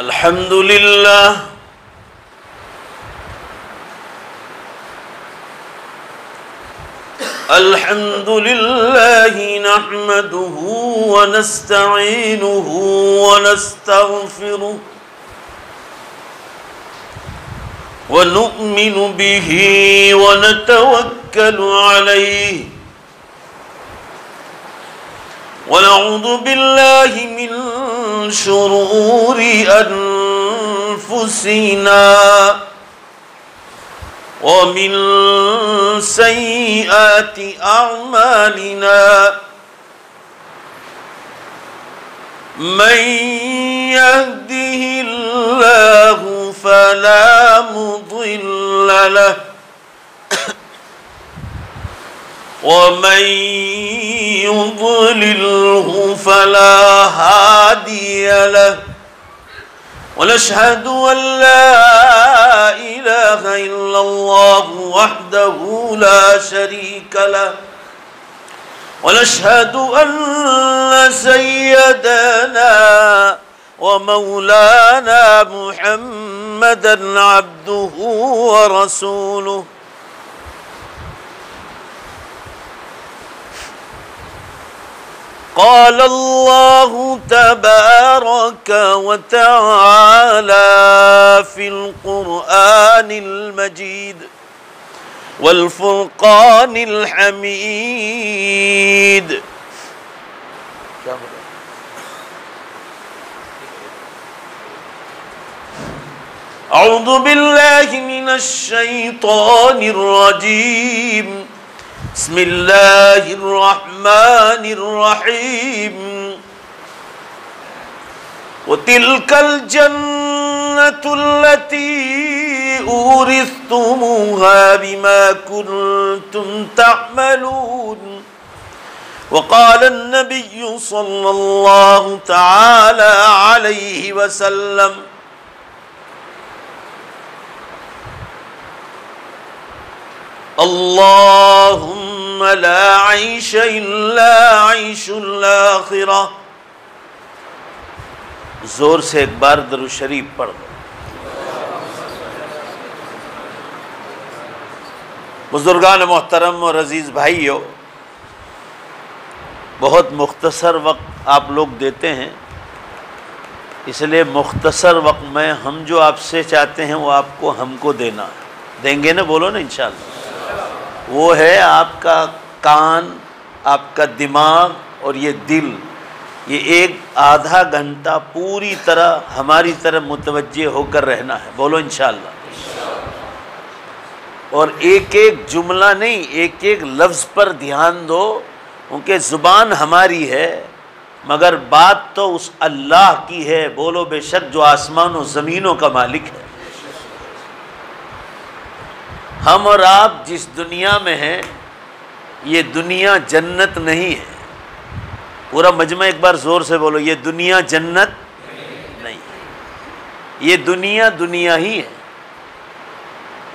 अल्हम्दुलिल्लाह अल्हम्दुलिल्लाहि नहमदुहु व नस्तईनुहु व नस्तगफिरुहु व नु'मिनु बिही व नतवक्कलु अलैहि व नऊज़ु बिल्लाहि मिन शुरूरि अनफुसिना व मिन सय्यिआति अअमालिना मन यहदिहिल्लाहु फला मुदिल्ल लहु व मन युद्लिल्हु फला हादिय लहु व नशहदु अन ला इलाहा इल्लल्लाहु वहदहु ला शरीक लहु व नशहदु अन्न सय्यदना व मौलाना मुहम्मदन अब्दुहु व रसूलुहु क़ाल अल्लाहु तबारक व तआला फ़िल क़ुरआनिल मजीद वल फ़ुरक़ानिल हमीद। अऊज़ु बिल्लाहि मिनश शैतानिर रजीम। बिस्मिल्लाहिर रहमानिर रहीम। व तिल्कल जन्नतुल्लती ऊरिस्तुमूहा बिमा कुन्तुम तअमलून। व क़ाल अन्नबिय्यु सल्लल्लाहु तआला अलैहि वसल्लम अल्लाहुम्मा ला ऐश इल्ला ऐशुल आखिरह। जोर से एक बार दरूद शरीफ पढ़ दो। बुजुर्गान मोहतरम और अजीज़ भाइयों, बहुत मुख्तसर वक्त आप लोग देते हैं, इसलिए मुख्तसर वक्त में हम जो आपसे चाहते हैं वो आपको हमको देना है। देंगे ना? बोलो ना इंशाअल्लाह। वो है आपका कान, आपका दिमाग और ये दिल। ये एक आधा घंटा पूरी तरह हमारी तरफ मुतवज्जे होकर रहना है। बोलो इंशाअल्लाह। और एक एक जुमला नहीं, एक एक लफ्ज़ पर ध्यान दो, क्योंकि ज़ुबान हमारी है मगर बात तो उस अल्लाह की है। बोलो बेशक जो आसमान और ज़मीनों का मालिक है। हम और आप जिस दुनिया में हैं, ये दुनिया जन्नत नहीं है। पूरा मजमा एक बार ज़ोर से बोलो, ये दुनिया जन्नत नहीं है। ये दुनिया दुनिया ही है।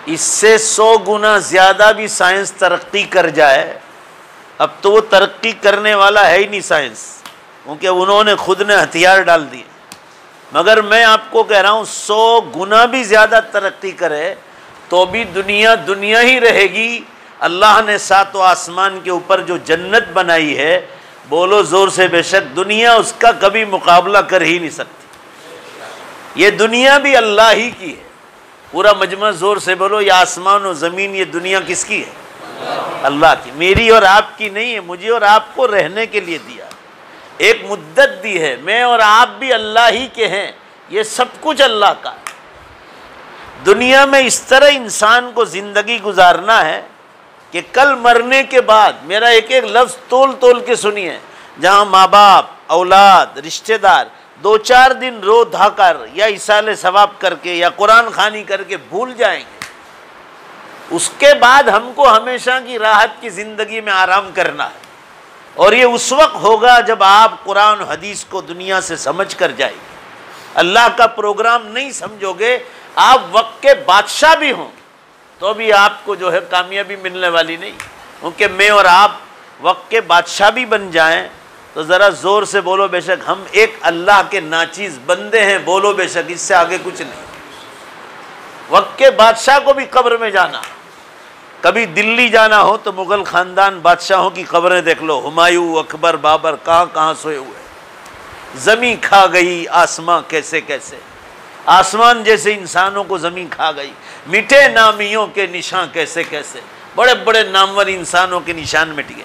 इससे 100 गुना ज़्यादा भी साइंस तरक्की कर जाए, अब तो वो तरक्की करने वाला है ही नहीं साइंस, क्योंकि उन्होंने खुद ने हथियार डाल दिए। मगर मैं आपको कह रहा हूँ 100 गुना भी ज़्यादा तरक्की करे तो भी दुनिया दुनिया ही रहेगी। अल्लाह ने 7 आसमान के ऊपर जो जन्नत बनाई है, बोलो ज़ोर से बेशक दुनिया उसका कभी मुकाबला कर ही नहीं सकती। ये दुनिया भी अल्लाह ही की है। पूरा मजमा ज़ोर से बोलो, ये आसमान और ज़मीन, ये दुनिया किसकी है? अल्लाह की। मेरी और आपकी नहीं है। मुझे और आपको रहने के लिए दिया, एक मुद्दत दी है। मैं और आप भी अल्लाह ही के हैं। ये सब कुछ अल्लाह का है। दुनिया में इस तरह इंसान को ज़िंदगी गुजारना है कि कल मरने के बाद, मेरा एक एक लफ्ज़ तोल तोल के सुनिए, जहाँ माँ बाप, औलाद, रिश्तेदार 2-4 दिन रो धाकर या इसाले सवाब करके या कुरान खानी करके भूल जाएंगे, उसके बाद हमको हमेशा की राहत की ज़िंदगी में आराम करना है। और ये उस वक्त होगा जब आप कुरान हदीस को दुनिया से समझ कर जाएंगे। अल्लाह का प्रोग्राम नहीं समझोगे, आप वक्त के बादशाह भी हों तो भी आपको जो है कामयाबी मिलने वाली नहीं। क्योंकि मैं और आप वक्त के बादशाह भी बन जाएं तो ज़रा ज़ोर से बोलो बेशक। हम एक अल्लाह के नाचीज़ बंदे हैं, बोलो बेशक, इससे आगे कुछ नहीं। वक्त के बादशाह को भी कब्र में जाना। कभी दिल्ली जाना हो तो मुग़ल ख़ानदान बादशाहों की कब्रें देख लो, हुमायूं, अकबर, बाबर कहाँ कहाँ सोए हुए। ज़मीं खा गई आसमां कैसे कैसे, आसमान जैसे इंसानों को ज़मीं खा गई। मिटे नामियों के निशान कैसे कैसे, बड़े बड़े नामवर इंसानों के निशान मिट गए।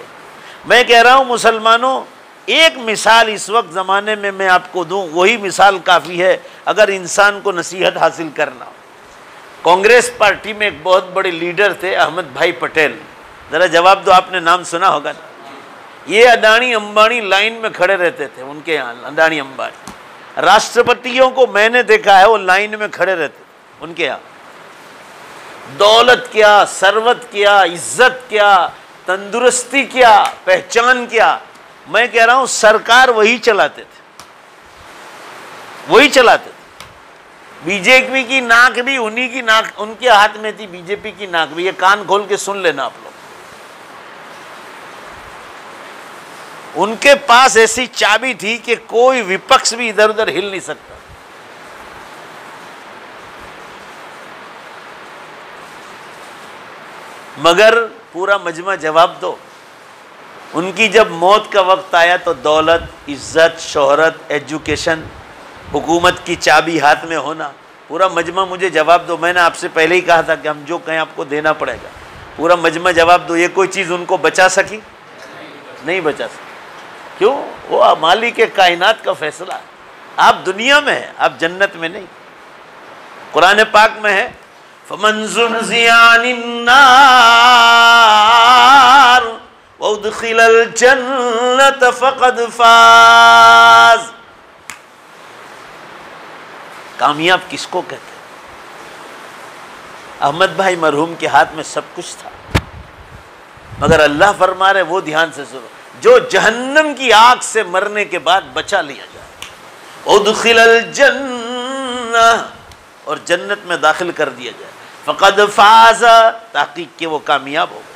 मैं कह रहा हूँ मुसलमानों, एक मिसाल इस वक्त ज़माने में मैं आपको दूँ, वही मिसाल काफ़ी है अगर इंसान को नसीहत हासिल करना हो। कांग्रेस पार्टी में एक बहुत बड़े लीडर थे, अहमद भाई पटेल। ज़रा जवाब दो, आपने नाम सुना होगा ना। ये अडानी अंबानी लाइन में खड़े रहते थे उनके यहाँ, अडानी अंबानी। राष्ट्रपतियों को मैंने देखा है वो लाइन में खड़े रहते उनके यहाँ। दौलत क्या, सरवत क्या, इज्जत क्या, तंदुरुस्ती क्या, पहचान क्या। मैं कह रहा हूँ सरकार वही चलाते थे, वही चलाते थे। बीजेपी की नाक भी उन्हीं की नाक, उनके हाथ में थी बीजेपी की नाक भी। ये कान खोल के सुन लेना आप लोग। उनके पास ऐसी चाबी थी कि कोई विपक्ष भी इधर उधर हिल नहीं सकता। मगर पूरा मजमा जवाब दो। उनकी जब मौत का वक्त आया तो दौलत, इज्जत, शोहरत, एजुकेशन, हुकूमत की चाबी हाथ में होना, पूरा मजमा मुझे जवाब दो। मैंने आपसे पहले ही कहा था कि हम जो कहें आपको देना पड़ेगा। पूरा मजमा जवाब दो। ये कोई चीज़ उनको बचा सकी? नहीं बचा सकी। क्यों? वो मालिक कायनात का फैसला है। आप दुनिया में हैं, आप जन्नत में नहीं। कुरान पाक में है, फमन ज़ुहज़िया अन्नार वउदखिलल जन्नत फ़क़द फ़ाज़। कामयाब किसको कहते हैं? अहमद भाई मरहूम के हाथ में सब कुछ था, मगर अल्लाह फरमा रहे, वो ध्यान से सुनो, जो जहन्नम की आग से मरने के बाद बचा लिया जाए, उदखिलल जन्नह, और जन्नत में दाखिल कर दिया जाए, फ़क़द फ़ाज़, ताक़ीक़ के वो कामयाब हो गए।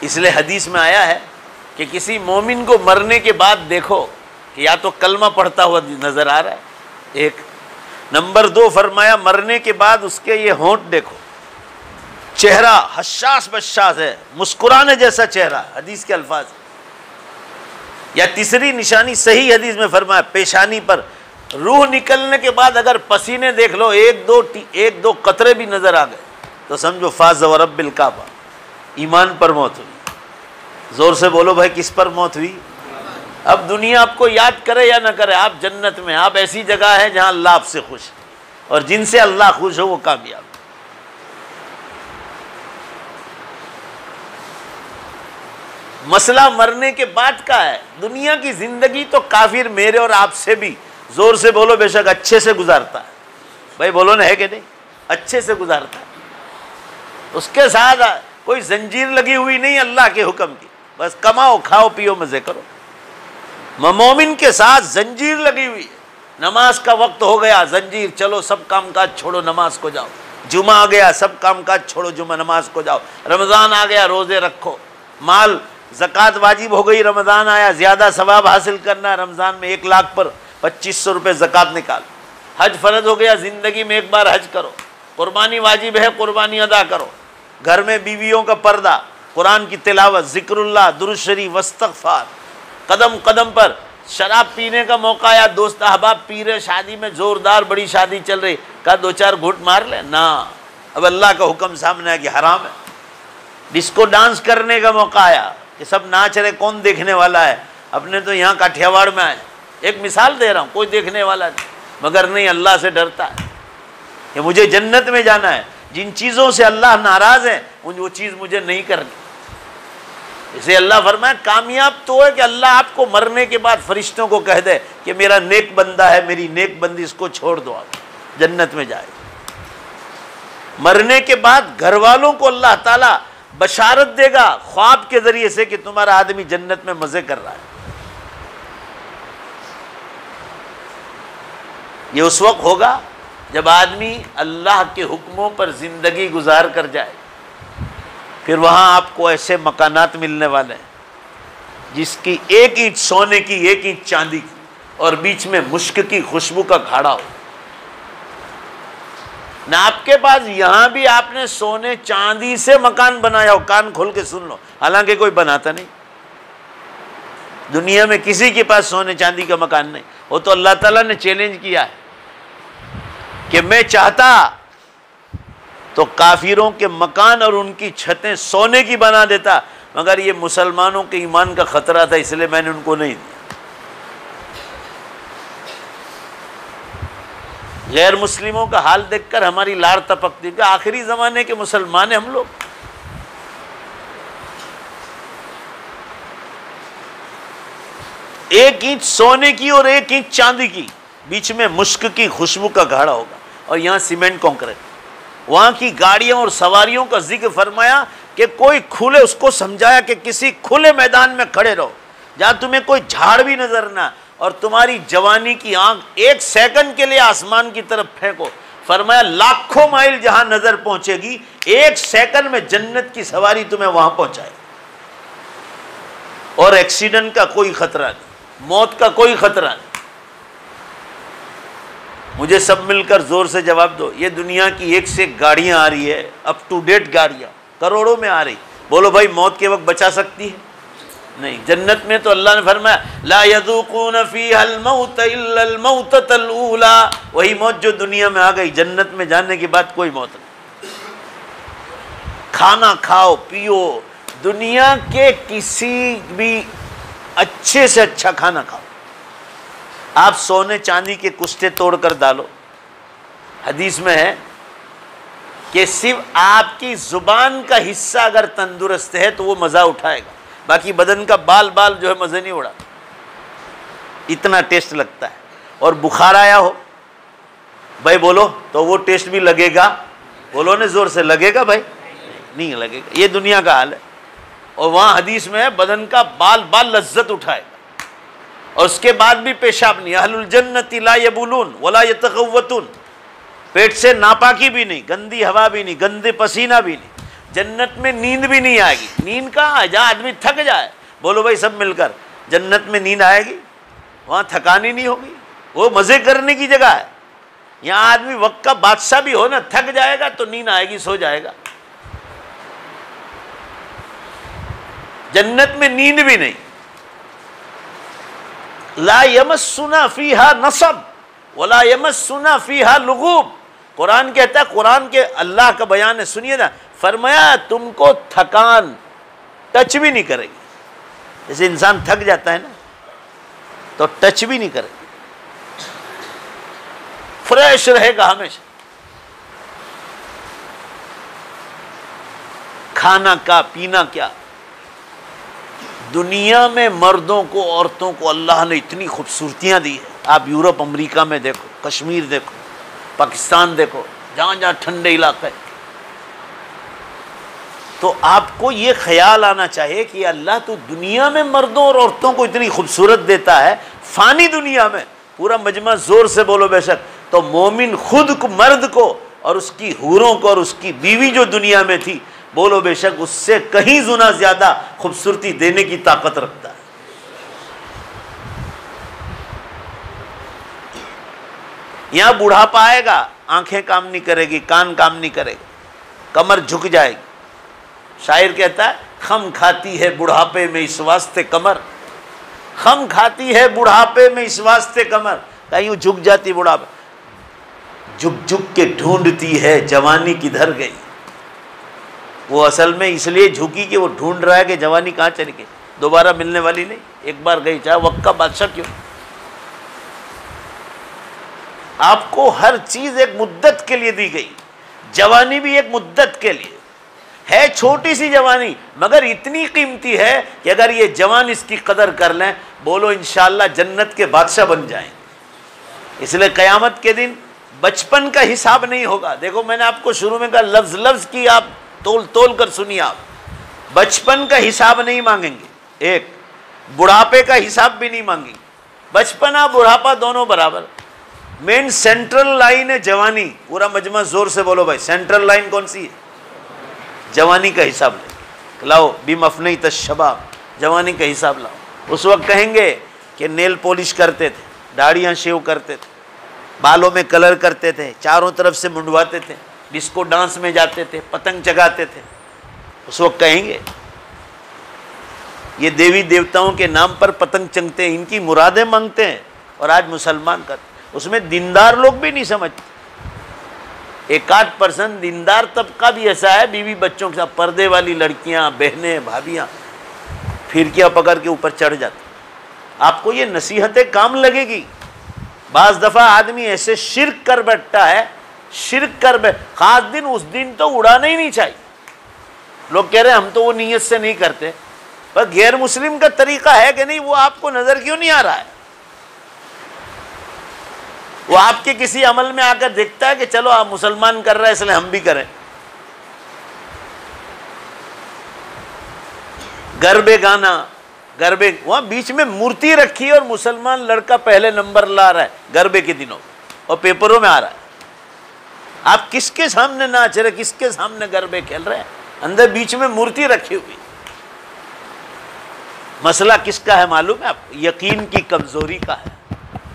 इसलिए हदीस में आया है कि किसी मोमिन को मरने के बाद देखो कि या तो कलमा पढ़ता हुआ नजर आ रहा है, एक नंबर 2 फरमाया मरने के बाद उसके ये होंठ देखो, चेहरा हशास बशास है, मुस्कुराने जैसा चेहरा, हदीस के अल्फाज। या तीसरी निशानी सही हदीस में फरमाया, पेशानी पर रूह निकलने के बाद अगर पसीने देख लो, एक दो कतरे भी नजर आ गए तो समझो फाज़ व रब्बिल काबा, ईमान पर मौत हुई। जोर से बोलो भाई, किस पर मौत हुई? अब दुनिया आपको याद करे या ना करे, आप जन्नत में, आप ऐसी जगह है जहां अल्लाह आपसे खुश है, और जिनसे अल्लाह खुश हो वो कामयाब। मसला मरने के बाद का है। दुनिया की जिंदगी तो काफिर मेरे और आपसे भी, जोर से बोलो बेशक, अच्छे से गुजारता है। भाई बोलो ना, है कि नहीं? अच्छे से गुजारता है। उसके साथ कोई जंजीर लगी हुई नहीं अल्लाह के हुक्म की, बस कमाओ, खाओ, पियो, मजे करो। मोमिन के साथ जंजीर लगी हुई है। नमाज का वक्त हो गया, जंजीर, चलो सब कामकाज छोड़ो, नमाज को जाओ। जुमा आ गया, सब कामकाज छोड़ो, जुमा नमाज को जाओ। रमज़ान आ गया, रोज़े रखो। माल ज़कात वाजिब हो गई, रमज़ान आया, ज़्यादा सवाब हासिल करना, रमज़ान में 1 लाख पर 2500 रुपये ज़कात निकाल। हज फ़र्ज हो गया, ज़िंदगी में एक बार हज करो। कुर्बानी वाजिब है, कुर्बानी अदा करो। घर में बीवियों का पर्दा, कुरान की तिलावत, ज़िक्रुल्लाह, दुरूद शरीफ, इस्तिग़फ़ार। कदम कदम पर शराब पीने का मौका आया, दोस्त अहबाब पी रहे, शादी में ज़ोरदार बड़ी शादी चल रही, का 2-4 घूंट मार ले ना। अब अल्लाह का हुक्म सामने है कि हराम है। डिस्को डांस करने का मौका आया कि सब नाच रहे, कौन देखने वाला है? अपने तो यहाँ काठियावाड़ में आए, एक मिसाल दे रहा हूँ, कोई देखने वाला नहीं, मगर नहीं, अल्लाह से डरता है कि मुझे जन्नत में जाना है। जिन चीज़ों से अल्लाह नाराज़ है वो चीज़ मुझे नहीं करनी। इसे अल्लाह फरमाए, कामयाब तो है कि अल्लाह आपको मरने के बाद फरिश्तों को कह दे कि मेरा नेक बंदा है, मेरी नेक बंदी, इसको छोड़ दो, आप जन्नत में जाए। मरने के बाद घर वालों को अल्लाह ताला बशारत देगा ख्वाब के जरिए से कि तुम्हारा आदमी जन्नत में मजे कर रहा है। ये उस वक्त होगा जब आदमी अल्लाह के हुक्मों पर जिंदगी गुजार कर जाए। फिर वहाँ आपको ऐसे मकानात मिलने वाले हैं जिसकी एक ईंट सोने की, एक ईंट चांदी की, और बीच में मुश्क की खुशबू का घाड़ा हो। ना आपके पास यहां भी आपने सोने चांदी से मकान बनाया हो, कान खोल के सुन लो, हालांकि कोई बनाता नहीं, दुनिया में किसी के पास सोने चांदी का मकान नहीं। वो तो अल्लाह ताला ने चैलेंज किया है कि मैं चाहता तो काफिरों के मकान और उनकी छतें सोने की बना देता, मगर ये मुसलमानों के ईमान का खतरा था, इसलिए मैंने उनको नहीं दिया। गैर मुस्लिमों का हाल देखकर हमारी लार टपकती है। आखिरी जमाने के मुसलमान हैं हम लोग। एक ईंट सोने की और एक ईंट चांदी की, बीच में मुश्क की खुशबू का घाड़ा होगा, और यहां सीमेंट कंक्रीट। वहां की गाड़ियों और सवारियों का जिक्र फरमाया कि कोई खुले, उसको समझाया कि किसी खुले मैदान में खड़े रहो जहां तुम्हें कोई झाड़ भी नजर ना, और तुम्हारी जवानी की आंख एक सेकंड के लिए आसमान की तरफ फेंको। फरमाया लाखों माइल जहां नजर पहुंचेगी, एक सेकंड में जन्नत की सवारी तुम्हें वहां पहुंचाएगी, और एक्सीडेंट का कोई खतरा नहीं, मौत का कोई खतरा नहीं। मुझे सब मिलकर जोर से जवाब दो, ये दुनिया की एक से एक गाड़ियां आ रही है, अप टू डेट गाड़ियां करोड़ों में आ रही, बोलो भाई मौत के वक्त बचा सकती है? नहीं। जन्नत में तो अल्लाह ने फरमाया ला यज़ूक़ून फ़ीहल मौत इल्लल मौततल ऊला, वही मौत जो दुनिया में आ गई, जन्नत में जाने के बाद कोई मौत नहीं। खाना खाओ पियो, दुनिया के किसी भी अच्छे से अच्छा खाना खाओ, आप सोने चांदी के कुश्ते तोड़कर डालो। हदीस में है कि सिर्फ आपकी जुबान का हिस्सा अगर तंदुरुस्त है तो वो मजा उठाएगा, बाकी बदन का बाल बाल जो है मजे नहीं उड़ा, इतना टेस्ट लगता है। और बुखार आया हो भाई बोलो तो वो टेस्ट भी लगेगा, बोलो ने जोर से, लगेगा भाई? नहीं लगेगा। ये दुनिया का हाल है। और वहां हदीस में है बदन का बाल बाल लज्जत उठाएगा, और उसके बाद भी पेशाब नहीं। अहलुल जन्नति ला यबुलून वला यतगव्वतून, पेट से नापाकी भी नहीं, गंदी हवा भी नहीं, गंदे पसीना भी नहीं। जन्नत में नींद भी नहीं आएगी। नींद कहाँ? जहाँ आदमी थक जाए, बोलो भाई सब मिलकर, जन्नत में नींद आएगी? वहाँ थकान ही नहीं होगी, वो मजे करने की जगह है। यहाँ आदमी वक्त का बादशाह भी हो ना, थक जाएगा तो नींद आएगी, सो जाएगा। जन्नत में नींद भी नहीं। ला यमस्सुना फीहा नसब वला यमस्सुना फीहा लुगूब। कुरान कहता है, कुरान के अल्लाह का बयान है, सुनिए ना, फरमाया तुमको थकान टच भी नहीं करेगी। जैसे इंसान थक जाता है ना तो टच भी नहीं करेगी, फ्रेश रहेगा हमेशा। खाना का पीना क्या, दुनिया में मर्दों को औरतों को अल्लाह ने इतनी खूबसूरतियां दी है। आप यूरोप अमेरिका में देखो, कश्मीर देखो, पाकिस्तान देखो, जहां जहां ठंडे इलाके, तो आपको ये ख्याल आना चाहिए कि अल्लाह तो दुनिया में मर्दों और औरतों को इतनी खूबसूरत देता है, फानी दुनिया में। पूरा मजमा जोर से बोलो बेशक। तो मोमिन खुद को, मर्द को और उसकी हूरों को और उसकी बीवी जो दुनिया में थी, बोलो बेशक उससे कहीं गुना ज्यादा खूबसूरती देने की ताकत रखता है। यहां बुढ़ापा आएगा, आंखें काम नहीं करेगी, कान काम नहीं करेगा, कमर झुक जाएगी। शायर कहता है खम खाती है बुढ़ापे में इस वास्ते कमर, खम खाती है बुढ़ापे में इस वास्ते कमर, कहीं झुक जाती बुढ़ापे, झुक झुक के ढूंढती है जवानी किधर गई। वो असल में इसलिए झुकी कि वो ढूंढ रहा है कि जवानी कहाँ चली गई, दोबारा मिलने वाली नहीं, एक बार गई, चाहे वक्त का बादशाह क्यों। आपको हर चीज एक मुद्दत के लिए दी गई, जवानी भी एक मुद्दत के लिए है। छोटी सी जवानी मगर इतनी कीमती है कि अगर ये जवान इसकी कदर कर लें, बोलो इंशाअल्लाह जन्नत के बादशाह बन जाएंगे। इसलिए क़यामत के दिन बचपन का हिसाब नहीं होगा। देखो मैंने आपको शुरू में कहा, लफ्ज लफ्ज की आप तोल तोल कर सुनिए। आप बचपन का हिसाब नहीं मांगेंगे, एक बुढ़ापे का हिसाब भी नहीं मांगेंगे। बचपन और बुढ़ापा दोनों बराबर। मेन सेंट्रल लाइन है जवानी। पूरा मजमा जोर से बोलो भाई, सेंट्रल लाइन कौन सी है? जवानी का हिसाब ले। लाओ बिमफनी तशबाब, जवानी का हिसाब लाओ। उस वक्त कहेंगे कि नेल पॉलिश करते थे, दाढ़ियाँ शेव करते थे, बालों में कलर करते थे, चारों तरफ से मुंडवाते थे, डिस्को डांस में जाते थे, पतंग चगाते थे। उस वक्त कहेंगे ये देवी देवताओं के नाम पर पतंग चंगते हैं, इनकी मुरादें मांगते हैं। और आज मुसलमान करते, उसमें दीनदार लोग भी नहीं समझते। 1-8% दीनदार तबका भी ऐसा है, बीवी बच्चों के साथ पर्दे वाली लड़कियां, बहनें, भाभियां फिरकियां पकड़ के ऊपर चढ़ जाती। आपको ये नसीहतें काम लगेगी। बाज़ दफ़ा आदमी ऐसे शिर्क कर बैठता है, शिर्क कर खास दिन, उस दिन तो उड़ाना ही नहीं चाहिए। लोग कह रहे हैं हम तो वो नीयत से नहीं करते, पर गैर मुस्लिम का तरीका है कि नहीं, वो आपको नजर क्यों नहीं आ रहा है? वो आपके किसी अमल में आकर देखता है कि चलो आप मुसलमान कर रहे हैं इसलिए हम भी करें। गरबे गाना, गरबे, वहां बीच में मूर्ति रखी है और मुसलमान लड़का पहले नंबर ला रहा है गरबे के दिनों, और पेपरों में आ रहा है। आप किसके सामने नाच रहे, किसके सामने गरबे खेल रहे हैं? अंदर बीच में मूर्ति रखी हुई। मसला किसका है मालूम है आपको? यकीन की कमजोरी का है।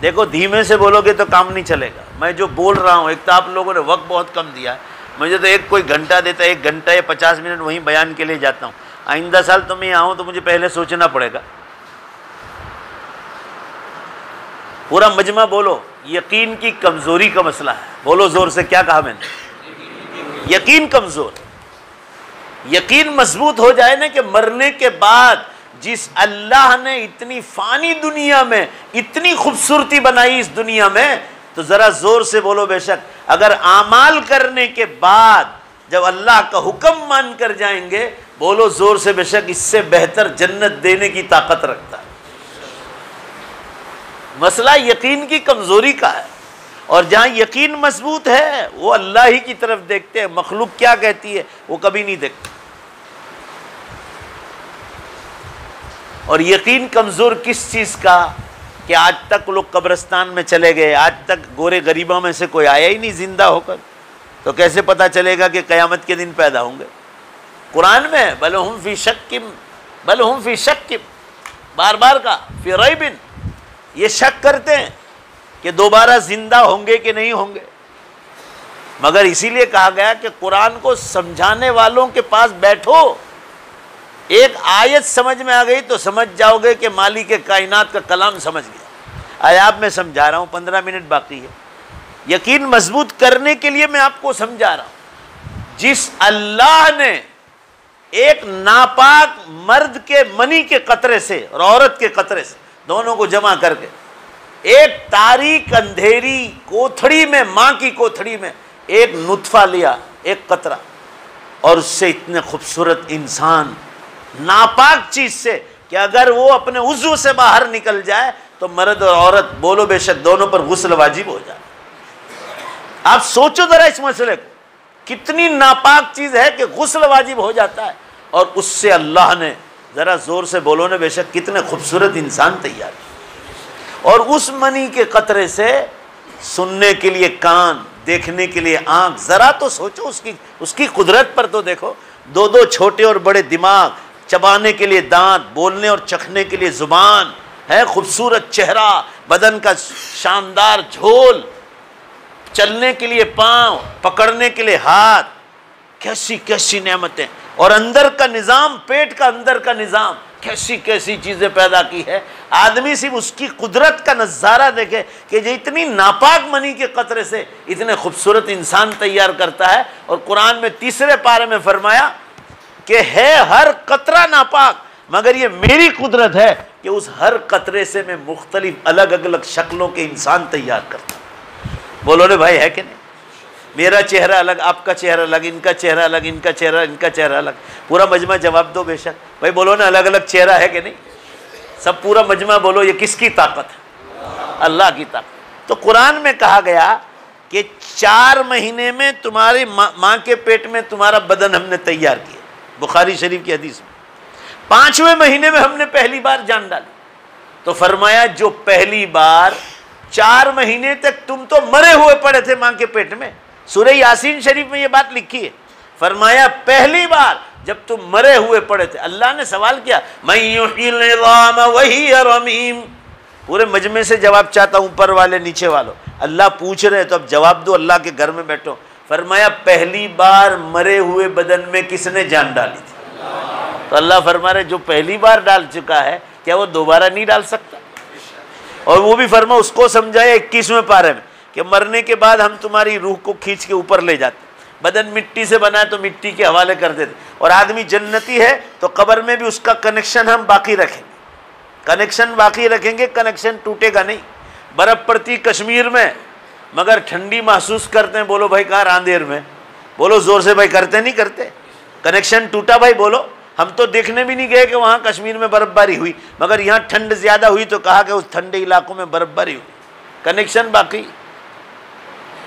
देखो धीमे से बोलोगे तो काम नहीं चलेगा। मैं जो बोल रहा हूँ, एक तो आप लोगों ने वक्त बहुत कम दिया है, मुझे तो एक कोई घंटा देता है, 1 घंटा या 50 मिनट वहीं बयान के लिए जाता हूँ। आइंदा साल तो मैं आऊँ तो मुझे पहले सोचना पड़ेगा। पूरा मजमा बोलो, यकीन की कमजोरी का मसला है। बोलो जोर से, क्या कहा मैंने? यकीन कमजोर। यकीन मजबूत हो जाए ना कि मरने के बाद जिस अल्लाह ने इतनी फानी दुनिया में इतनी खूबसूरती बनाई इस दुनिया में, तो जरा जोर से बोलो बेशक। अगर आमाल करने के बाद जब अल्लाह का हुक्म मान कर जाएंगे, बोलो जोर से बेशक इससे बेहतर जन्नत देने की ताकत रखता है। मसला यकीन की कमजोरी का है। और जहां यकीन मजबूत है वो अल्लाह ही की तरफ देखते हैं, मखलूक क्या कहती है वो कभी नहीं देखते। और यकीन कमजोर किस चीज का? कि आज तक लोग कब्रिस्तान में चले गए, आज तक गोरे गरीबों में से कोई आया ही नहीं जिंदा होकर, तो कैसे पता चलेगा कि कयामत के दिन पैदा होंगे? कुरान में बल हुम फी शक्किम, बार बार का फी रैबिन, ये शक करते हैं कि दोबारा जिंदा होंगे कि नहीं होंगे। मगर इसीलिए कहा गया कि कुरान को समझाने वालों के पास बैठो, एक आयत समझ में आ गई तो समझ जाओगे कि मालिक कायनात का कलाम समझ गया। आयाब में समझा रहा हूँ, 15 मिनट बाकी है। यकीन मजबूत करने के लिए मैं आपको समझा रहा हूँ। जिस अल्लाह ने एक नापाक मर्द के मनी के कतरे से और औरत के कतरे से दोनों को जमा करके एक तारीक अंधेरी कोठड़ी में, मां की कोठड़ी में एक नुत्फा लिया, एक कतरा, और उससे इतने खूबसूरत इंसान नापाक चीज से कि अगर वो अपने उज़्व से बाहर निकल जाए तो मर्द और औरत, बोलो बेशक, दोनों पर गुस्ल वाजिब हो जाए। आप सोचो जरा इस मसले को, कितनी नापाक चीज है कि गुस्ल वाजिब हो जाता है, और उससे अल्लाह ने, जरा जोर से बोलो ना बेशक, कितने खूबसूरत इंसान तैयार किए। और उस मनी के कतरे से सुनने के लिए कान, देखने के लिए आंख, जरा तो सोचो उसकी कुदरत पर तो देखो। 2-2 छोटे और बड़े दिमाग, चबाने के लिए दांत, बोलने और चखने के लिए जुबान है, खूबसूरत चेहरा, बदन का शानदार झोल, चलने के लिए पांव, पकड़ने के लिए हाथ, कैसी कैसी नेमतें। और अंदर का निजाम, पेट का अंदर का निजाम, कैसी कैसी चीजें पैदा की है। आदमी सिर्फ उसकी कुदरत का नजारा देखे कि जो इतनी नापाक मनी के कतरे से इतने खूबसूरत इंसान तैयार करता है। और कुरान में 3रे पारे में फरमाया कि है हर कतरा नापाक, मगर ये मेरी कुदरत है कि उस हर कतरे से मैं मुख्तलिफ अलग अलग शक्लों के इंसान तैयार करता हूं। बोलो रे भाई, है कि नहीं? मेरा चेहरा अलग, आपका चेहरा अलग, इनका चेहरा अलग, इनका चेहरा अलग। पूरा मजमा जवाब दो बेशक भाई, बोलो ना, अलग अलग चेहरा है कि नहीं? सब पूरा मजमा बोलो, ये किसकी ताकत है? अल्लाह की ताकत। तो कुरान में कहा गया कि 4 महीने में तुम्हारी माँ के पेट में तुम्हारा बदन हमने तैयार किया, बुखारी शरीफ की हदीस में। 5वें महीने में हमने पहली बार जान डाली। तो फरमाया जो पहली बार 4 महीने तक तुम तो मरे हुए पड़े थे मां के पेट में, सूरह यासीन शरीफ में ये बात लिखी है। फरमाया पहली बार जब तुम मरे हुए पड़े थे। अल्लाह ने सवाल किया, मैं युहील इज़ाम वही रमीम। पूरे मजमे से जवाब चाहता हूँ, ऊपर वाले नीचे वालों। अल्लाह पूछ रहे हैं तो अब जवाब दो, अल्लाह के घर में बैठो। फरमाया पहली बार मरे हुए बदन में किसने जान डाली थी? तो अल्लाह फरमा रहे जो पहली बार डाल चुका है क्या वो दोबारा नहीं डाल सकता? और वो भी फरमा उसको समझाया 21वें पारे में कि मरने के बाद हम तुम्हारी रूह को खींच के ऊपर ले जाते, बदन मिट्टी से बना है तो मिट्टी के हवाले कर देते, और आदमी जन्नती है तो कब्र में भी उसका कनेक्शन हम बाकी रखेंगे, कनेक्शन बाकी रखेंगे, कनेक्शन टूटेगा नहीं। बर्फ़ पड़ती कश्मीर में मगर ठंडी महसूस करते हैं, बोलो भाई कहाँ? रांदेर में। बोलो जोर से भाई, करते नहीं करते? कनेक्शन टूटा भाई, बोलो। हम तो देखने भी नहीं गए कि वहाँ कश्मीर में बर्फबारी हुई, मगर यहाँ ठंड ज़्यादा हुई तो कहा कि उस ठंडे इलाकों में बर्फबारी हुई, कनेक्शन बाकी।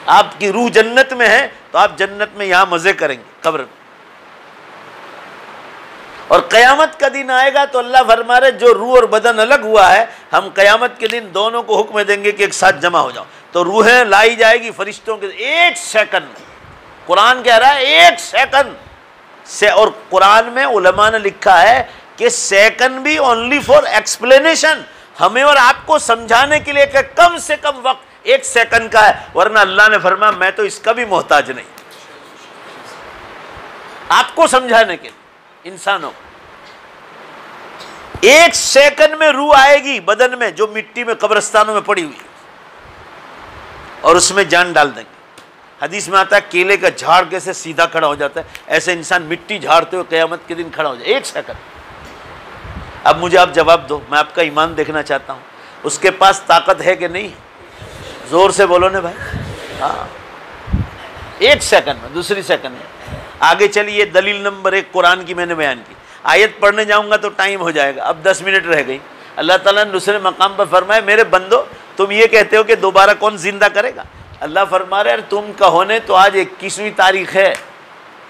आपकी रूह जन्नत में है तो आप जन्नत में यहाँ मज़े करेंगे कब्र में। और क़यामत का दिन आएगा तो अल्लाह फरमा रहे जो रूह और बदन अलग हुआ है, हम क़यामत के दिन दोनों को हुक्म देंगे कि एक साथ जमा हो जाओ। तो रूहें लाई जाएगी फरिश्तों के 1 सेकंड में। कुरान कह रहा है 1 सेकंड से, और कुरान में उलमा ने लिखा है कि सेकंड भी ओनली फॉर एक्सप्लेनेशन, हमें और आपको समझाने के लिए कि कम से कम वक्त 1 सेकंड का है, वरना अल्लाह ने फरमाया मैं तो इसका भी मोहताज नहीं, आपको समझाने के लिए इंसानों। 1 सेकंड में रूह आएगी बदन में जो मिट्टी में कब्रिस्तानों में पड़ी हुई है, और उसमें जान डाल देंगे। हदीस में आता है केले का झाड़ कैसे सीधा खड़ा हो जाता है, ऐसे इंसान मिट्टी झाड़ते हुए क़यामत के दिन खड़ा हो जाए 1 सेकंड। अब मुझे आप जवाब दो, मैं आपका ईमान देखना चाहता हूँ, उसके पास ताकत है कि नहीं? जोर से बोलो ना भाई। हाँ, 1 सेकंड में, दूसरी सेकंड में। आगे चलिए, दलील नंबर 1 कुरान की मैंने बयान की। आयत पढ़ने जाऊंगा तो टाइम हो जाएगा, अब 10 मिनट रह गई। अल्लाह ताला ने दूसरे मकाम पर फरमाया मेरे बंदो तुम ये कहते हो कि दोबारा कौन जिंदा करेगा? अल्लाह फरमा रहे तुम कहो ने तो आज 21वीं तारीख है,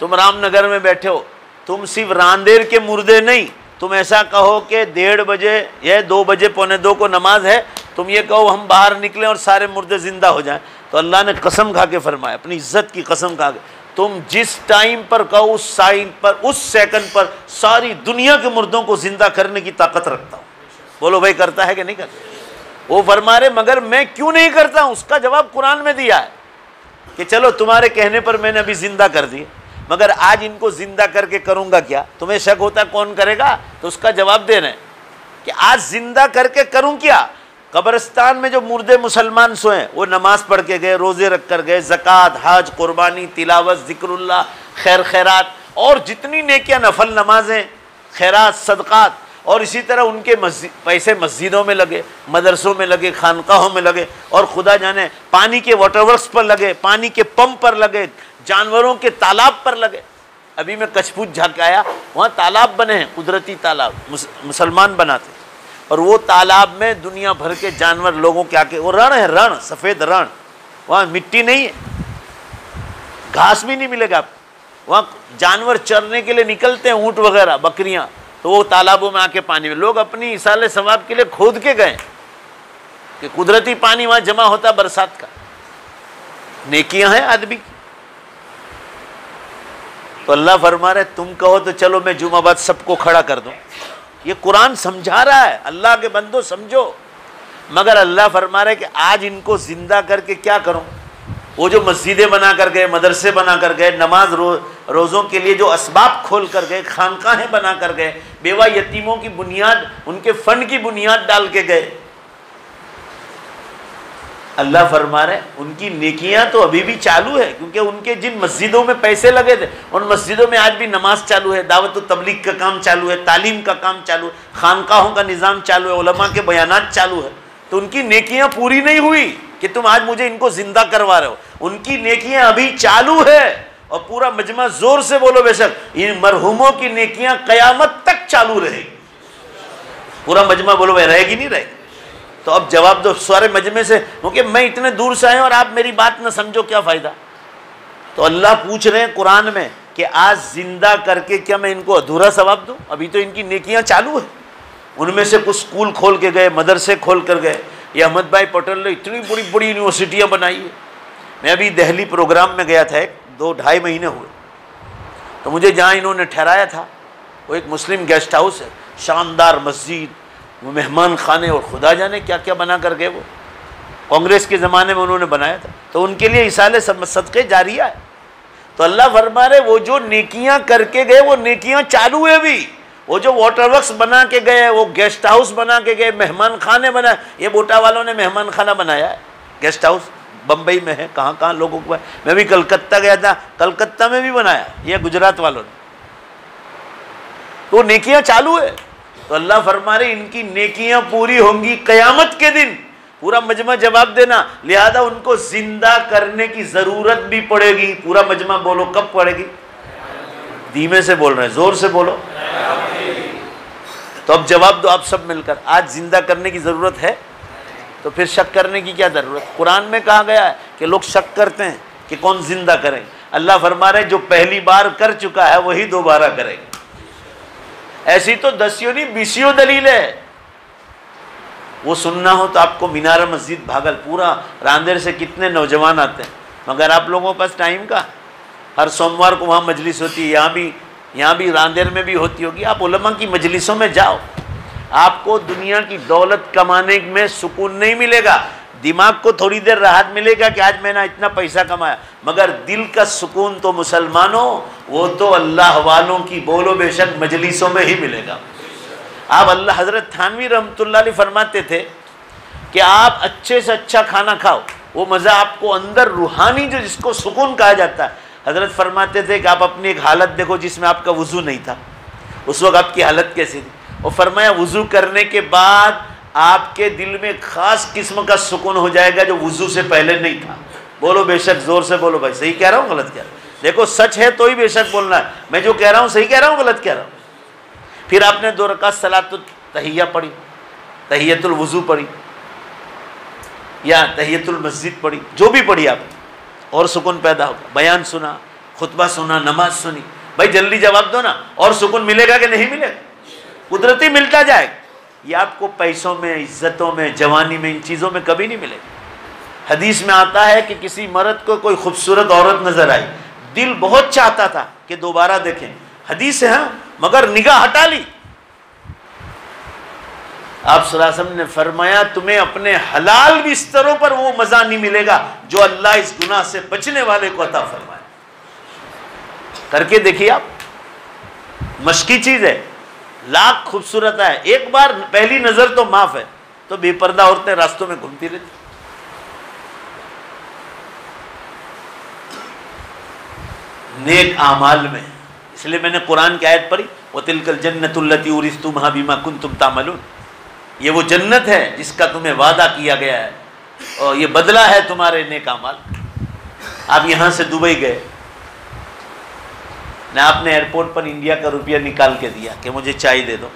तुम रामनगर में बैठे हो, तुम सिर्फ रांदेर के मुर्दे नहीं, तुम ऐसा कहो कि 1:30 बजे या 2 बजे 1:45 को नमाज है, तुम ये कहो हम बाहर निकलें और सारे मुर्दे जिंदा हो जाएं। तो अल्लाह ने कसम खा के फरमाया, अपनी इज्जत की कसम खा के, तुम जिस टाइम पर कहो उस टाइम पर, उस सेकंड पर सारी दुनिया के मुर्दों को जिंदा करने की ताकत रखता हूँ। बोलो भाई करता है कि नहीं करता? वो फरमा रहे मगर मैं क्यों नहीं करता हूँ? उसका जवाब कुरान में दिया है कि चलो तुम्हारे कहने पर मैंने अभी जिंदा कर दिए, मगर आज इनको जिंदा करके करूंगा क्या? तुम्हें शक होता कौन करेगा? तो उसका जवाब दे रहे हैं कि आज जिंदा करके करूं क्या? कब्रिस्तान में जो मुर्दे मुसलमान सोए वो नमाज पढ़ के गए, रोजे रख कर गए, ज़कात, हज, कुर्बानी, तिलावत, जिक्रुल्लाह, खैर खैरात और जितनी नेकियां, नफल नमाजें, खैरात, सदक़ात, और इसी तरह उनके पैसे मस्जिदों में लगे, मदरसों में लगे, खानकाहों में लगे, और खुदा जाने पानी के वाटरवर्क्स पर लगे, पानी के पंप पर लगे, जानवरों के तालाब पर लगे। अभी मैं कचपूच झाँक आया, वहाँ तालाब बने हैं, कुदरती तालाब मुसलमान बनाते, और वो तालाब में दुनिया भर के जानवर लोगों के आके, वो रण है, रण, सफ़ेद रण, वहाँ मिट्टी नहीं है, घास भी नहीं मिलेगा आपको, वहाँ जानवर चरने के लिए निकलते हैं, ऊँट वगैरह, बकरियाँ, तो वो तालाबों में आके पानी में, लोग अपनी इसाले सवाब के लिए खोद के गए कि कुदरती पानी वहाँ जमा होता बरसात का, नेकियां हैं आदमी की। तो अल्लाह फरमा रहे तुम कहो तो चलो मैं जुमा बाद सबको खड़ा कर दूं। ये कुरान समझा रहा है, अल्लाह के बंदो समझो। मगर अल्लाह फरमा रहे कि आज इनको जिंदा करके क्या करूं? वो जो मस्जिदें बना कर गए, मदरसे बना कर गए, नमाज रोज़ों के लिए जो असबाब खोल कर गए, खानकाहें बना कर गए, बेवा यतीमों की बुनियाद, उनके फंड की बुनियाद डाल के गए, अल्लाह फरमा रहे उनकी नेकियां तो अभी भी चालू है, क्योंकि उनके जिन मस्जिदों में पैसे लगे थे उन मस्जिदों में आज भी नमाज चालू है, दावत व तबलीग का काम चालू है, तालीम का काम चालू है, खानकाहों का निज़ाम चालू है, उलमा के बयानात चालू है। तो उनकी नेकियां पूरी नहीं हुई कि तुम आज मुझे इनको जिंदा करवा रहे हो, उनकी नेकियां अभी चालू है। और पूरा मजमा जोर से बोलो बेशक, इन मरहूमों की नेकियां कयामत तक चालू रहेगी। पूरा मजमा बोलो भाई रहेगी नहीं रहेगी? तो अब जवाब दो सारे मजमे से, क्योंकि मैं इतने दूर से आया और आप मेरी बात न समझो क्या फ़ायदा। तो अल्लाह पूछ रहे हैं कुरान में कि आज जिंदा करके क्या मैं इनको अधूरा सवाब दूं? अभी तो इनकी नेकियां चालू है। उनमें से कुछ स्कूल खोल के गए, मदरसे खोल कर गए। ये अहमद भाई पटेल ने इतनी बड़ी बड़ी यूनिवर्सिटियाँ बनाई है। मैं अभी दिल्ली प्रोग्राम में गया था, 2-2.5 महीने हुए। तो मुझे जहाँ इन्होंने ठहराया था वो एक मुस्लिम गेस्ट हाउस है, शानदार मस्जिद, वो मेहमान खाने और खुदा जाने क्या क्या बना कर गए। वो कांग्रेस के ज़माने में उन्होंने बनाया था, तो उनके लिए इसाले सदक़े जारिया है। तो अल्लाह फरमा रहे वो जो नेकियां करके गए वो नेकियां चालू है भी। वो जो वाटर वर्क्स बना के गए, वो गेस्ट हाउस बना के गए, मेहमान खाने बनाए, ये बोटा वालों ने मेहमान खाना बनाया है, गेस्ट हाउस बम्बई में है, कहाँ कहाँ लोगों को। मैं भी कलकत्ता गया था, कलकत्ता में भी बनाया, ये गुजरात वालों ने। तो नेकियां चालू है। तो अल्लाह फरमा रहे इनकी नेकियां पूरी होंगी क़यामत के दिन। पूरा मजमा जवाब देना, लिहाजा उनको जिंदा करने की जरूरत भी पड़ेगी। पूरा मजमा बोलो कब पड़ेगी? धीमे से बोल रहे हैं, जोर से बोलो। तो अब जवाब दो आप सब मिलकर, आज जिंदा करने की जरूरत है? तो फिर शक करने की क्या जरूरत? कुरान में कहा गया है कि लोग शक करते हैं कि कौन जिंदा करें। अल्लाह फरमा रहे जो पहली बार कर चुका है वही दोबारा करेगा। ऐसी तो दसियों नहीं बीसियों दलील है। वो सुनना हो तो आपको मीनार मस्जिद भागलपुरा रांदेर से कितने नौजवान आते हैं, मगर आप लोगों के पास टाइम का? हर सोमवार को वहाँ मजलिस होती है, यहाँ भी रांदेर में भी होती होगी। आप उलमा की मजलिसों में जाओ, आपको दुनिया की दौलत कमाने में सुकून नहीं मिलेगा। दिमाग को थोड़ी देर राहत मिलेगा कि आज मैंने इतना पैसा कमाया, मगर दिल का सुकून तो मुसलमानों वो तो अल्लाह वालों की बोलो बेशक मजलिसों में ही मिलेगा। आप अल्लाह हज़रत थानवी रहमतुल्लाह अलैह फरमाते थे कि आप अच्छे से अच्छा खाना खाओ, वो मज़ा आपको अंदर रूहानी जो जिसको सुकून कहा जाता है। हज़रत फरमाते थे कि आप अपनी एक हालत देखो जिसमें आपका वज़ू नहीं था, उस वक्त आपकी हालत कैसी थी? और फरमाया वज़ू करने के बाद आपके दिल में ख़ास किस्म का सुकून हो जाएगा जो वज़ू से पहले नहीं था। बोलो बेशक, ज़ोर से बोलो भाई, सही कह रहा हूँ गलत कह रहा हूँ? देखो सच है तो ही बेशक बोलना है, मैं जो कह रहा हूँ सही कह रहा हूँ गलत कह रहा हूँ? फिर आपने 2 रकात सलातुल तहिया पढ़ी, तहियतुल वज़ू पढ़ी या तहियतुल मस्जिद पढ़ी, जो भी पढ़ी आप, और सुकून पैदा होगा। बयान सुना, खुतबा सुना, नमाज सुनी, भाई जल्दी जवाब दो ना। और सुकून मिलेगा कि नहीं मिलेगा? कुदरती मिलता जाएगा। ये आपको पैसों में, इज्जतों में, जवानी में, इन चीज़ों में कभी नहीं मिलेगा। हदीस में आता है कि किसी मर्द को कोई खूबसूरत औरत नजर आई, दिल बहुत चाहता था कि दोबारा देखें, हदीस है हाँ, मगर निगाह हटा ली। आप सल्लल्लाहु अलैहि वसल्लम ने फरमाया तुम्हें अपने हलाल बिस्तरों पर वो मजा नहीं मिलेगा जो अल्लाह इस गुनाह से बचने वाले को अता फरमाए। करके देखिए आप, मशकी चीज है, लाख खूबसूरत है, एक बार पहली नजर तो माफ है, तो बेपर्दा औरतें रास्तों में घूमती रहती। नेक आमाल में, इसलिए मैंने कुरान की आयत पढ़ी, वो तिलकल जन्नतुल्लती उरिस्तुमहा बिमा कुंतुम तामलून, ये वो जन्नत है जिसका तुम्हें वादा किया गया है और ये बदला है तुम्हारे नेक आमाल। आप यहाँ से दुबई गए ना, आपने एयरपोर्ट पर इंडिया का रुपया निकाल के दिया कि मुझे चाय दे दो,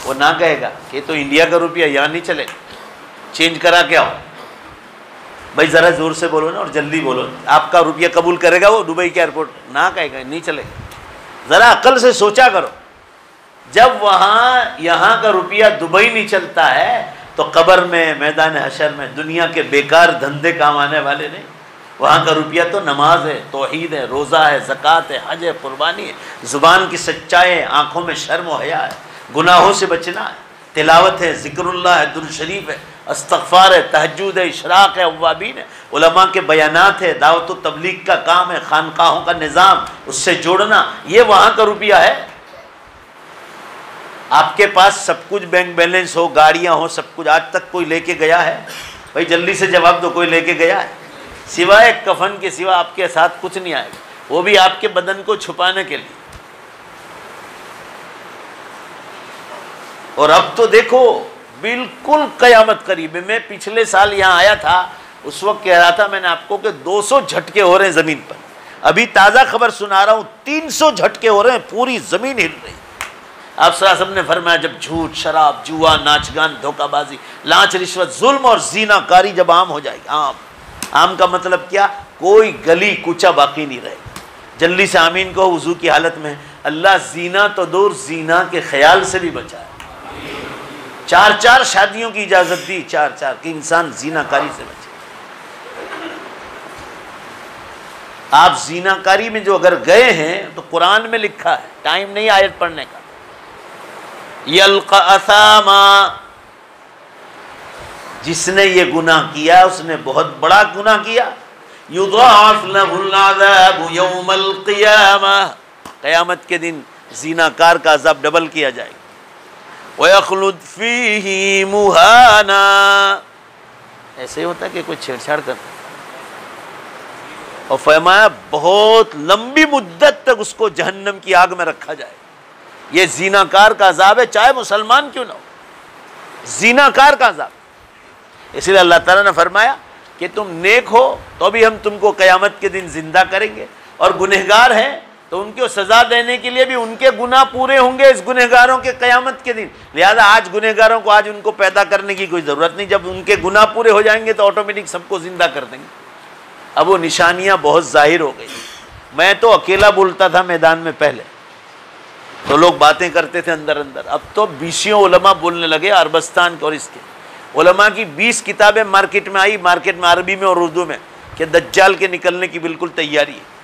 वो ना कहेगा कि तो इंडिया का रुपया यहाँ नहीं चलेगा, चेंज करा के आओ। भाई ज़रा ज़ोर से बोलो ना और जल्दी बोलो, आपका रुपया कबूल करेगा वो दुबई के एयरपोर्ट? ना कहेगा, नहीं चलेगा। ज़रा अक्ल से सोचा करो, जब वहाँ यहाँ का रुपया दुबई नहीं चलता है तो कब्र में, मैदान हशर में दुनिया के बेकार धंधे काम आने वाले नहीं। वहाँ का रुपया तो नमाज है, तौहीद है, रोज़ा है, ज़कात है, हज है, कुर्बानी है, ज़ुबान की सच्चाई है, आँखों में शर्म व हया है, गुनाहों से बचना है, तिलावत है, ज़िक्रुल्लाह है, दुरूद शरीफ है, इस्तग़फ़ार है, तहज्जुद है, इशराक़ है, अव्वाबीन है, उलमा के बयानात है, दावत व तबलीग का काम है, खानकाहों का निज़ाम, उससे जोड़ना, ये वहाँ का रुपया है। आपके पास सब कुछ, बैंक बैलेंस हो, गाड़ियाँ हो, सब कुछ, आज तक कोई लेके गया है? भाई जल्दी से जवाब दो, कोई लेके गया है? सिवाय कफन के सिवा आपके साथ कुछ नहीं आएगा, वो भी आपके बदन को छुपाने के लिए। और अब तो देखो बिल्कुल कयामत करीब है। मैं पिछले साल यहाँ आया था, उस वक्त कह रहा था मैंने आपको कि 200 झटके हो रहे हैं जमीन पर। अभी ताज़ा खबर सुना रहा हूँ, 300 झटके हो रहे हैं, पूरी जमीन हिल रही। आप सल्लल्लाहु अलैहि वसल्लम ने फरमाया जब झूठ, शराब, जुआ, नाच गान, धोखाबाजी, लांच, रिश्वत, जुल्म और ज़ीनाकारी जब आम हो जाएगी, आम का मतलब क्या? कोई गली कूचा बाकी नहीं रहेगा। जल्दी से आमीन कहो वुज़ू की हालत में। अल्लाह जीना तो दूर, जीना के ख्याल से भी बचाए। 4-4 शादियों की इजाज़त दी, 4-4 कि इंसान जीनाकारी से बचे। आप जीनाकारी में जो अगर गए हैं तो कुरान में लिखा है, टाइम नहीं आयत पढ़ने का। यल्का असामा, जिसने ये गुनाह किया उसने बहुत बड़ा गुनाह किया। युदाअफ लहुल अज़ाबु यौमल क़ियामा, क़यामत के दिन ज़िनाकार का अज़ाब डबल किया जाएगा। व यख़लुद फ़ीही मुहाना, ऐसे होता है कि कोई छेड़छाड़ कर, और फरमाया बहुत लंबी मुद्दत तक उसको जहन्नम की आग में रखा जाए। ये ज़िनाकार का अज़ाब है, चाहे मुसलमान क्यों ना हो, ज़िनाकार का अज़ाब। इसलिए अल्लाह ताला ने फरमाया कि तुम नेक हो तो भी हम तुमको क़यामत के दिन जिंदा करेंगे, और गुनहगार हैं तो उनको सज़ा देने के लिए भी उनके गुनाह पूरे होंगे इस गुनहगारों के क़यामत के दिन। लिहाजा आज गुनहगारों को आज उनको पैदा करने की कोई ज़रूरत नहीं, जब उनके गुनाह पूरे हो जाएंगे तो ऑटोमेटिक सबको ज़िंदा कर देंगे। अब वो निशानियाँ बहुत ज़ाहिर हो गई। मैं तो अकेला बोलता था मैदान में पहले, तो लोग बातें करते थे अंदर अंदर, अब तो 20 उलमा बोलने लगे अरबस्तान के और इसके। उलमा की 20 किताबें मार्केट में आई, मार्केट में अरबी में और उर्दू में, कि दज्जाल के निकलने की बिल्कुल तैयारी है,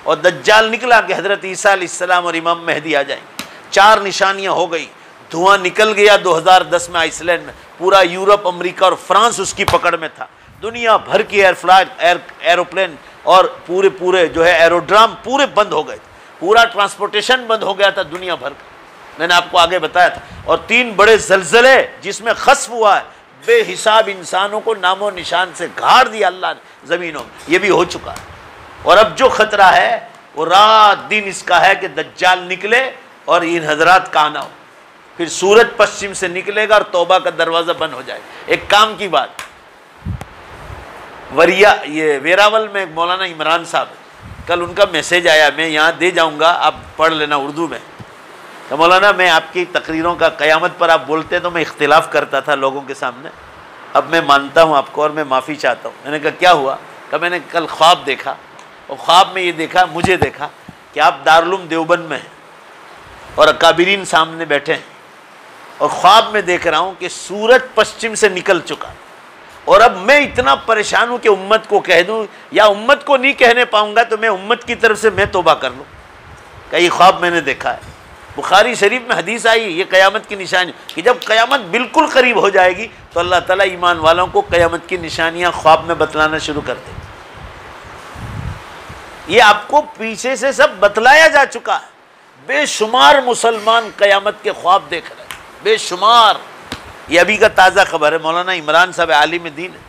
और दज्जाल निकला कि हज़रत ईसा अलैहिस्सलाम और इमाम मेहदी आ जाएंगे। 4 निशानियां हो गई। धुआं निकल गया 2010 में आइसलैंड में, पूरा यूरोप, अमेरिका और फ्रांस उसकी पकड़ में था। दुनिया भर की एरोप्लेन और पूरे जो है एरोड्राम पूरे बंद हो गए, पूरा ट्रांसपोर्टेशन बंद हो गया था दुनिया भर का, मैंने आपको आगे बताया था। और 3 बड़े ज़लज़ले जिसमें खस्फ हुआ है, बेहिसाब इंसानों को नामो निशान से गाड़ दिया अल्लाह ने ज़मीनों में, ये भी हो चुका है। और अब जो ख़तरा है वो रात दिन इसका है कि दज्जाल निकले और इन हजरात का आना हो, फिर सूरज पश्चिम से निकलेगा और तौबा का दरवाज़ा बंद हो जाएगा। एक काम की बात, ये वेरावल में एक मौलाना इमरान साहब, कल उनका मैसेज आया, मैं यहाँ दे जाऊँगा, आप पढ़ लेना उर्दू में। तो मौलाना मैं आपकी तकरीरों का क़यामत पर आप बोलते तो मैं इख्तिलाफ़ करता था लोगों के सामने, अब मैं मानता हूँ आपको और मैं माफ़ी चाहता हूँ। मैंने कहा क्या हुआ? कहा मैंने कल ख्वाब देखा, और ख्वाब में ये देखा, मुझे देखा कि आप दारुल देवबंद में हैं और अकाबिरीन सामने बैठे हैं, और ख्वाब में देख रहा हूँ कि सूरज पश्चिम से निकल चुका, और अब मैं इतना परेशान हूँ कि उम्मत को कह दूँ या उम्मत को नहीं कहने पाऊँगा, तो मैं उम्मत की तरफ से मैं तौबा कर लूँ। कई ख्वाब मैंने देखा है, बुखारी शरीफ में हदीस आई, ये क़यामत की निशानी कि जब क़यामत बिल्कुल करीब हो जाएगी तो अल्लाह ताला ईमान वालों को क़यामत की निशानियाँ ख्वाब में बतलाना शुरू कर दे। ये आपको पीछे से सब बतलाया जा चुका है। बेशुमार मुसलमान क़यामत के ख्वाब देख रहे हैं, बेशुमार। ये अभी का ताज़ा खबर है, मौलाना इमरान साहब आलिम दीन है।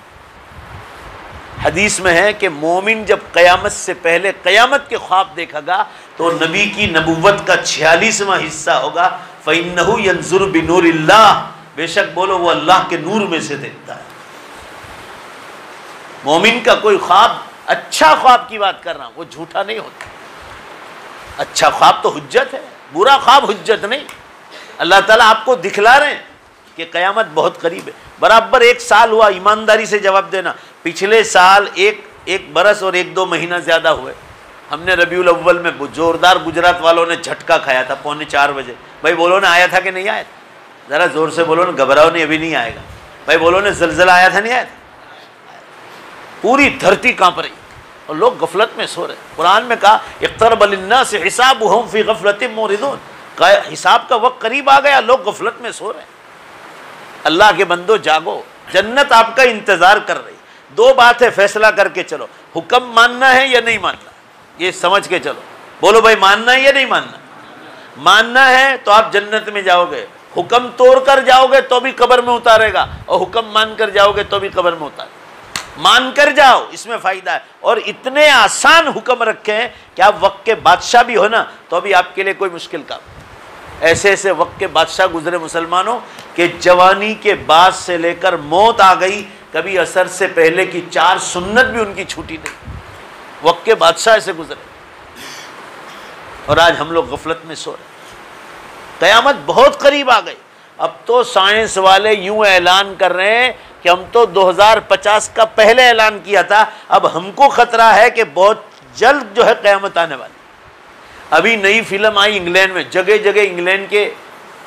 हदीस में है कि मोमिन जब क़यामत से पहले क़यामत के ख्वाब देखेगा तो नबी की नबुव्वत का 46वां हिस्सा होगा। फ़इन्नहु यंजुरु बिनूरिल्लाह, बेशक बोलो वो अल्लाह के नूर में से देखता है। मोमिन का कोई ख्वाब, अच्छा ख्वाब की बात कर रहा हूँ, वो झूठा नहीं होता। अच्छा ख्वाब तो हुज्जत है, बुरा ख्वाब हुज्जत नहीं। अल्लाह ताला आपको दिखला रहे हैं कि क़यामत बहुत करीब है। बराबर 1 साल हुआ, ईमानदारी से जवाब देना। पिछले साल एक बरस और 1-2 महीना ज़्यादा हुए। हमने रबीउल अव्वल में ज़ोरदार गुजरात वालों ने झटका खाया था 3:45 बजे। भाई बोलो ना, आया था कि नहीं आया था? ज़रा ज़ोर से बोलो ना, घबराओ नहीं, अभी नहीं आएगा। भाई बोलो ना, ज़लज़ला आया था नहीं आया था? पूरी धरती काँप रही और लोग गफलत में सो रहे। कुरान में कहा इक़्तरब लिन्नास हिसाबुहुम फ़ी ग़फ़लतिन मुरिदून, हिसाब का वक्त करीब आ गया, लोग गफलत में सो रहे। अल्लाह के बंदो जागो, जन्नत आपका इंतज़ार कर रही। 2 बात है, फैसला करके चलो, हुक्म मानना है या नहीं मानना, ये समझ के चलो। बोलो भाई, मानना है या नहीं मानना? मानना है तो आप जन्नत में जाओगे, हुक्म तोड़ कर जाओगे तो भी कब्र में उतारेगा, और हुक्म मान कर जाओगे तो भी कब्र में उतारेगा। मान कर जाओ, इसमें फ़ायदा है। और इतने आसान हुक्म रखे हैं कि आप वक्त के बादशाह भी हो ना तो भी आपके लिए कोई मुश्किल काम। ऐसे ऐसे वक्त के बादशाह गुजरे मुसलमानों के जवानी के बाद से लेकर मौत आ गई, कभी असर से पहले की 4 सुन्नत भी उनकी छूटी नहीं। वक्त के बादशाह ऐसे गुजरे, और आज हम लोग गफलत में सो रहे। क़यामत बहुत करीब आ गई। अब तो साइंस वाले यूं ऐलान कर रहे हैं कि हम तो 2050 का पहले ऐलान किया था, अब हमको खतरा है कि बहुत जल्द जो है क़यामत आने वाली। अभी नई फिल्म आई इंग्लैंड में, जगह जगह इंग्लैंड के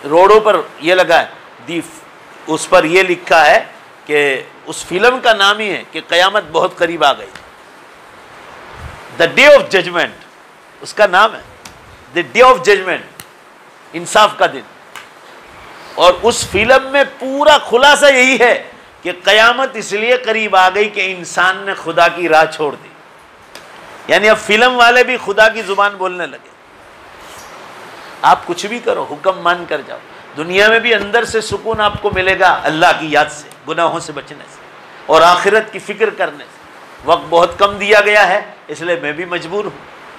रोडों पर ये लगा है, उस पर ये लिखा है कि उस फिल्म का नाम ही है कि क़यामत बहुत करीब आ गई। द डे ऑफ जजमेंट, उसका नाम है द डे ऑफ जजमेंट, इंसाफ का दिन। और उस फिल्म में पूरा खुलासा यही है कि कयामत इसलिए करीब आ गई कि इंसान ने खुदा की राह छोड़ दी। यानी अब फिल्म वाले भी खुदा की जुबान बोलने लगे। आप कुछ भी करो, हुक्म मान कर जाओ। दुनिया में भी अंदर से सुकून आपको मिलेगा अल्लाह की याद से, गुनाहों से बचने से और आखिरत की फिक्र करने से। वक्त बहुत कम दिया गया है, इसलिए मैं भी मजबूर हूँ।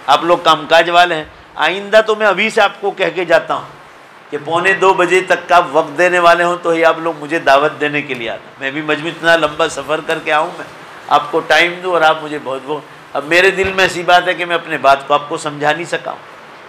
आप लोग कामकाज वाले हैं, आइंदा तो मैं अभी से आपको कह के जाता हूँ कि 1:45 बजे तक का वक्त देने वाले हों तो ही आप लोग मुझे दावत देने के लिए आना। मैं भी मजबूर, इतना लंबा सफ़र करके आऊँ, मैं आपको टाइम दूँ और आप मुझे बहुत अब मेरे दिल में ऐसी बात है कि मैं अपने बात को आपको समझा नहीं सका हूँ।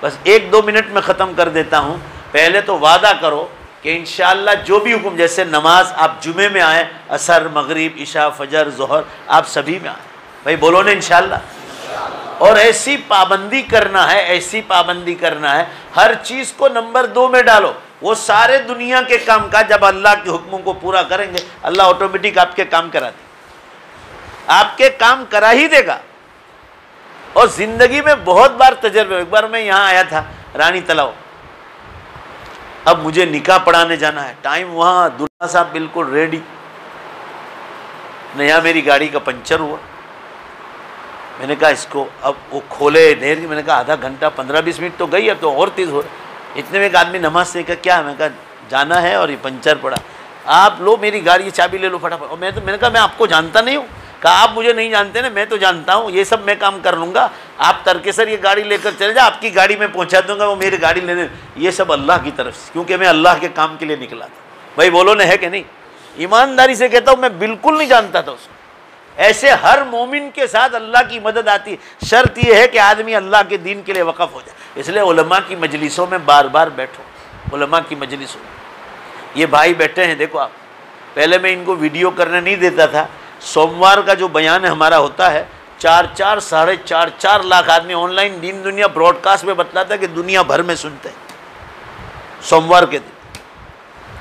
बस 1-2 मिनट में ख़त्म कर देता हूँ। पहले तो वादा करो कि इंशाअल्लाह जो भी हुक्म, जैसे नमाज आप जुमे में आए, असर, मगरिब, इशा, फजर, ज़ोहर, आप सभी में आए। भाई बोलो ना इंशाअल्लाह। और ऐसी पाबंदी करना है, ऐसी पाबंदी करना है, हर चीज़ को नंबर 2 में डालो। वो सारे दुनिया के काम का जब अल्लाह के हुक्मों को पूरा करेंगे, अल्लाह ऑटोमेटिक आपके काम करा देगा, आपके काम करा ही देगा। और ज़िंदगी में बहुत बार तजर्बे। एक बार मैं यहाँ आया था रानी तलाव, अब मुझे निकाह पढ़ाने जाना है, टाइम वहाँ दूल्हा साहब बिल्कुल रेडी, नया मेरी गाड़ी का पंचर हुआ। मैंने कहा इसको अब वो खोले देर की, मैंने कहा आधा घंटा 15-20 मिनट तो गई, अब तो और तेज़ हो रहा। इतने में एक आदमी नमाज से कहा क्या, मैंने कहा जाना है और ये पंचर पड़ा, आप लो मेरी गाड़ी की चाबी ले लो फटाफट। और मैंने कहा मैं आपको जानता नहीं हूँ। कहा आप मुझे नहीं जानते ना, मैं तो जानता हूँ, ये सब मैं काम कर लूँगा, आप तरकेसर ये गाड़ी लेकर चले जाओ, आपकी गाड़ी में पहुँचा दूंगा, वो मेरी गाड़ी लेने। ये सब अल्लाह की तरफ से, क्योंकि मैं अल्लाह के काम के लिए निकला था। भाई बोलो ना, है कि नहीं? ईमानदारी से कहता हूँ, मैं बिल्कुल नहीं जानता था उसको। ऐसे हर मोमिन के साथ अल्लाह की मदद आती है। शर्त यह है कि आदमी अल्लाह के दीन के लिए वक़फ़ हो जाए। इसलिए उलमा की मजलिसों में बार बार बैठो, उलमा की मजलिसों में। ये भाई बैठे हैं, देखो आप, पहले मैं इनको वीडियो करने नहीं देता था। सोमवार का जो बयान हमारा होता है, 4-4, 4.5 लाख आदमी ऑनलाइन दीन दुनिया ब्रॉडकास्ट में बतलाता है कि दुनिया भर में सुनते हैं। सोमवार के दिन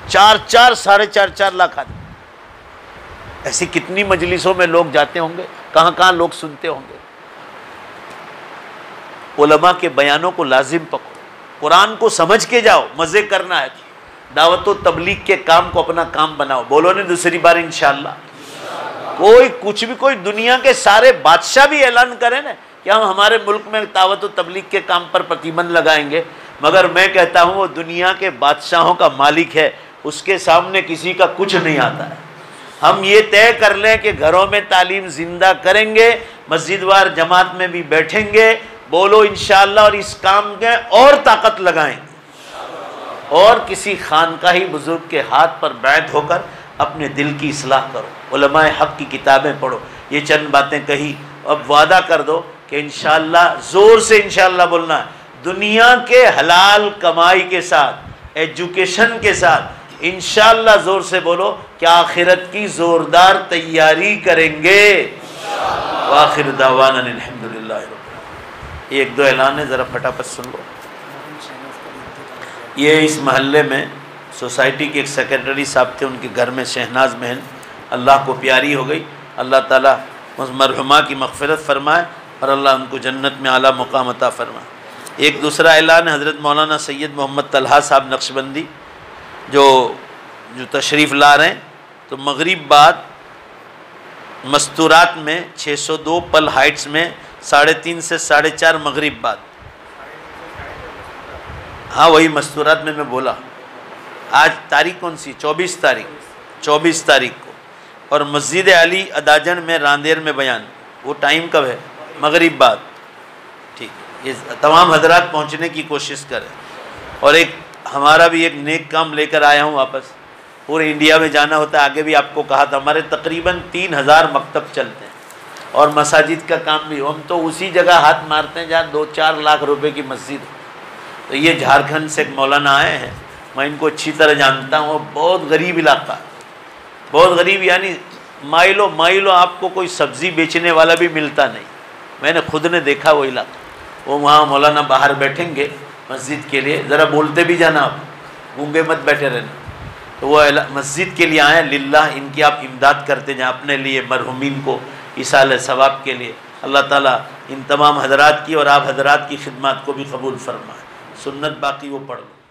4-4, 4.5 लाख आदमी। ऐसी कितनी मजलिसों में लोग जाते होंगे, कहाँ कहाँ लोग सुनते होंगे। उलमा के बयानों को लाजिम पकड़ो, कुरान को समझ के जाओ। मज़े करना है, दावत व तबलीग के काम को अपना काम बनाओ। बोलो ने दूसरी बार इंशाअल्लाह। कोई कुछ भी, कोई दुनिया के सारे बादशाह भी ऐलान करें ना कि हम हमारे मुल्क में दावत व तबलीग के काम पर प्रतिबंध लगाएंगे, मगर मैं कहता हूँ वो दुनिया के बादशाहों का मालिक है, उसके सामने किसी का कुछ नहीं आता है। हम ये तय कर लें कि घरों में तालीम जिंदा करेंगे, मस्जिदवार जमात में भी बैठेंगे। बोलो इंशाअल्लाह। और इस काम के और ताकत लगाएंगे और किसी खानकाही बुजुर्ग के हाथ पर बैठ होकर अपने दिल की इस्लाह करो, उलमाए हक़ की किताबें पढ़ो। ये चंद बातें कही, अब वादा कर दो कि इंशाअल्लाह, ज़ोर से इंशाअल्लाह बोलना है, दुनिया के हलाल कमाई के साथ, एजुकेशन के साथ इंशाअल्लाह ज़ोर से बोलो कि आखिरत की ज़ोरदार तैयारी करेंगे। वाखिर दावाना अल्हम्दुलिल्लाह। 1-2 ऐलान है, ज़रा फटाफट सुन लो। ये इस महल्ले में सोसाइटी के एक सेक्रेटरी साहब थे, उनके घर में शहनाज बहन अल्लाह को प्यारी हो गई। अल्लाह ताला उस मरहुमा की मग़फ़िरत फरमाए और अल्लाह उनको जन्नत में आला मुक़ाम अता फरमाए। एक दूसरा ऐलान है, हज़रत मौलाना सैयद मोहम्मद तलहा साहब नक्शबंदी जो तशरीफ़ ला रहे हैं, तो मगरिब बाद मस्तूरात में 602 पल हाइट्स में 3:30 से 4:30 मगरिब बाद। हाँ वही मस्तूरात में मैं बोला। आज तारीख कौन सी? 24 तारीख को। और मस्जिद अली अदाजन में रांदेर में बयान, वो टाइम कब है? मगरिब बाद। ठीक, ये तमाम हजरात पहुँचने की कोशिश करें। और एक हमारा भी एक नेक काम लेकर आया हूँ वापस, पूरे इंडिया में जाना होता है। आगे भी आपको कहा था, हमारे तकरीबन 3000 मकतब चलते हैं और मसाजिद का काम भी। हम तो उसी जगह हाथ मारते हैं जहाँ 2-4 लाख रुपए की मस्जिद हो। तो ये झारखंड से एक मौलाना आए हैं, मैं इनको अच्छी तरह जानता हूँ। बहुत गरीब इलाका, बहुत गरीब, यानी माइलों माइलों आपको कोई सब्ज़ी बेचने वाला भी मिलता नहीं। मैंने खुद ने देखा वो इलाका। वो वहाँ मौलाना बाहर बैठेंगे मस्जिद के लिए, ज़रा बोलते भी जाना, आप गूंगे मत बैठे रहना। तो वो मस्जिद के लिए आए, लिल्लाह इनकी आप इमदाद करते जाएँ, अपने लिए मरहुमीन को इसाले सवाब के लिए। अल्लाह ताला इन तमाम हजरात की और आप हजरात की खिदमत को भी कबूल फरमाए। सुन्नत बाकी वो पढ़ लो।